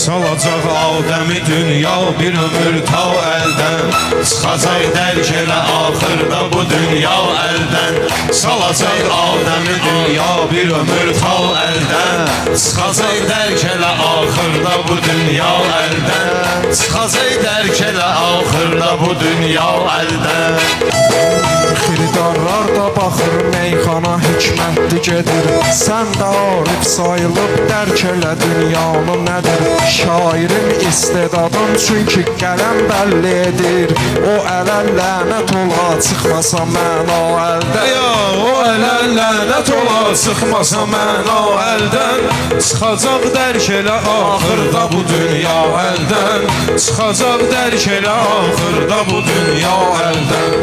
salacaq Adəmi dünya bir ömür ta əldən. Çıxacaq dərk elə axırda bu dünya əldən. Salacaq Adəmi dünya bir ömür ta əldən. Çıxacaq dərk elə axırda bu dünya əldən. Çıxacaq dərk elə axırda bu dünya əldən. Xiridarlar da baxır meyxana hikmətli gedir. Sən də arif sayılıb dərk elə dünyanı nədir. Şairin istedadın çünki qələm bəlli edir. O ələ lənət ola çıxmasa məna əldən. O ələ lənət ola çıxmasa məna əldən. Çıxacaq dərk elə axırda bu dünya əldən. Çıxacaq dərk elə axırda bu dünya əldən.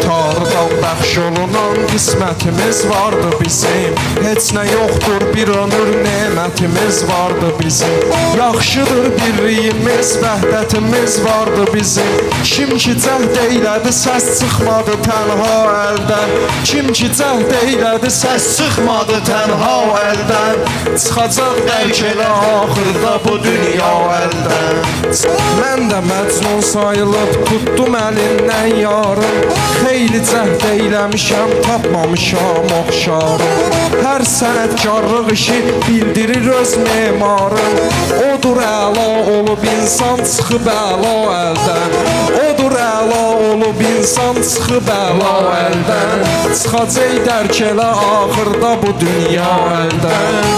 Tanrıdan bəxş olunan qismətimiz vardı bizim. Heç nə yoxdur bir ömür nemətimiz vardı bizim. Yaxşıdır birliyimiz, vəhdətimiz vardı bizim. Kim ki cəhd eylədi səs çıxmadı tənha əldən. Kim ki cəhd eylədi səs çıxmadı tənha əldən. Çıxacaq dərk elə axırda bu dünya əldən. Mən də məcnun sayılıb tutdum əlindən yarım. Xeyli cəhd eyləmişəm, tapmamışam oxşarım. Hər sənətkarlıq işi bildirir öz memarım. Odur əla olub insan çıxıb əla əldən. Odur əla olub insan çıxıb əla əldən. Çıxacaq dərk elə axırda bu dünya əldən.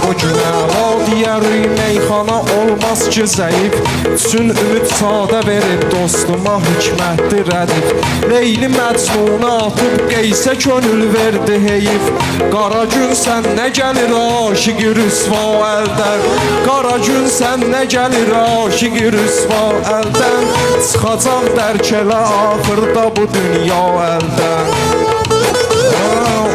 O gün əla deyərik meyxana olmaz ki zəif. Üçün ümid sadə verib dostuma hikmətli rədif. Leyli məcnuna atıb qeysə könül verdi heyif. Qara gün sən nə gəlir aşiqi rüsva əldən. Qara gün sən nə gəlir aşiqi rüsva əldən. Çıxacaq dərk elə axırda bu dünya əldən.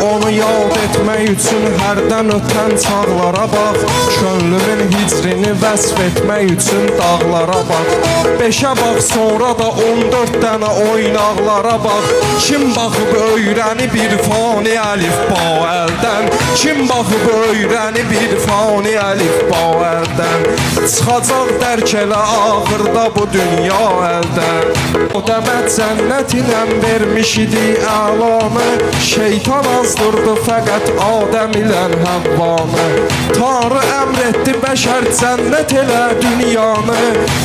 Onu yad etmək üçün hərdən ötən çağlara bax. Könlümün hicrini vəsf etmək üçün dağlara bax. 5-ə bax sonra da 14 dənə oynaqlara bax. Kim baxıb öyrəni bir fani əlif ba əldən. Kim baxıb öyrəni bir fani əlif ba əldən. Çıxacaq dərk elə axırda bu dünya əldən. O dəmət cənnət ilən vermiş idi əlanı. Şeytan azdırdı fəqət Adəm ilə Həvvanı. Tanrı əmr etdi bəşər cənnət elə dünyanı.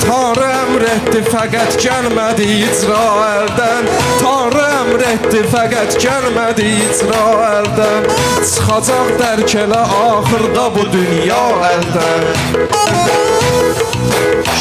Tanrı əmr etdi fəqət gəlmədi icra əldən. Tanrı əmr etdi fəqət gəlmədi icra əldən. Çıxacaq dərk elə axırda bu dünya əldən.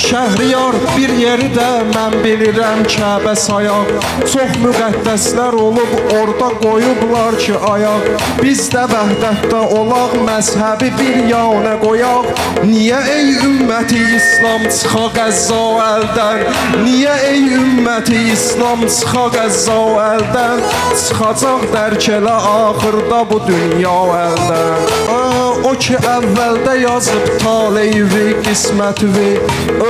Şəhriyar bir yeri də mən bilirəm Kəbə sayaq. Çox müqəddəslər olub orada qoyublar ki ayaq. Biz də vəhdətdə olaq, məzhəbi bir yana qoyaq. Niyə ey ümməti İslam çıxa Qəzza əldən? Niyə ey ümməti İslam çıxa Qəzza əldən? Çıxacaq dərk elə axırda bu dünya əldən. O ki əvvəldə yazıb taleyi qisməti.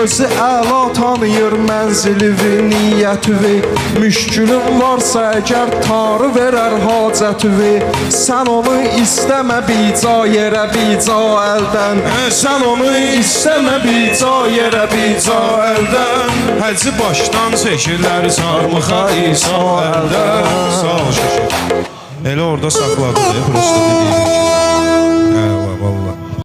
Özü əla tanıyır mənzilivi, niyyətivi. Müşkülün varsa əgər Tanrı verər hacətivi. Sən onu istəmə bica yerə bica əldən. Sən onu istəmə bica yerə bica əldən. Həci başdan çəkirlər sarmıxa İsa əldən. Sağ ol şəkil. Elə orada saxladı, prosto dedik.